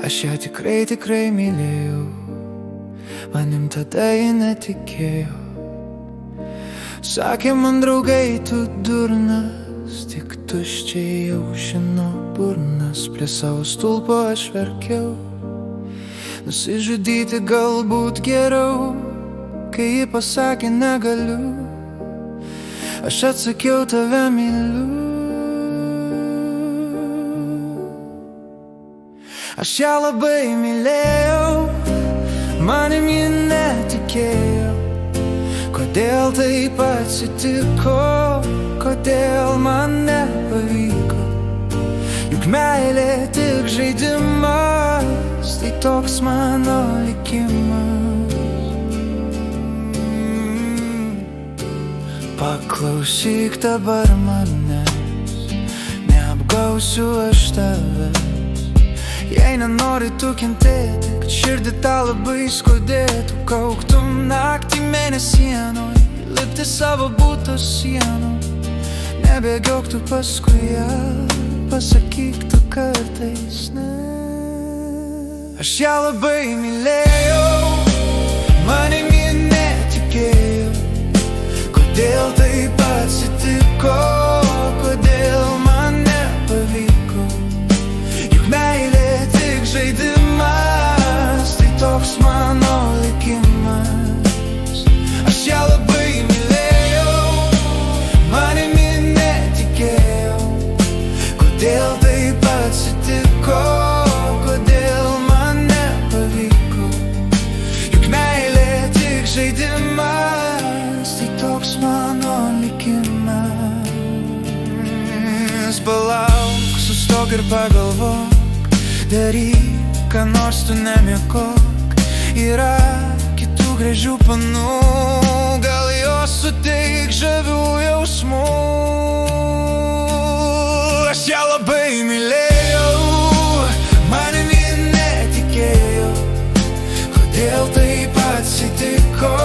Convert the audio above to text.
Aš ją tikrai mylėjau, manim tada ji netikėjo. Sakė man draugai, tu durnas, tik tuščiai aušino burnas. Prie savo stulpo aš verkiau, nusižudyti galbūt geriau. Kai ji pasakė negaliu, aš atsakiau tave myliu. Aš ją labai mylėjau, manim ji netikėjo. Kodėl taip atsitiko, kodėl man nepavyko? Juk meilė tik žaidimas, tai toks mano likimas. Paklausyk dabar manęs, neapgausiu aš tavęs. Jei nenori tu kentėti, kad širdį tą labai skaudėtų, kauktum naktį mėnesienoj, lipti savo buto sienų. Nebėgiok tu paskui ją, pasakyk tu kartais ne. Aš ją labai mylėjau, manim ji netikėjo. Kodėl taip atsitiko, kodėl man nepavyko? Juk meilė tik žaidimas, tai toks mano likimas. Aš ją labai mylėjau, manim ji netikėjo. Kodėl taip atsitiko, kodėl man nepavyko? Juk meilė tik žaidimas, tai toks mano likimas. Palauk, sustok ir pagalvok, daryk, ką nors tu nemiegok. Yra kitų gražių panų, gal jos suteiks žavių jausmų. Aš ją labai mylėjau, manim ji netikėjo. Kodėl taip atsitiko,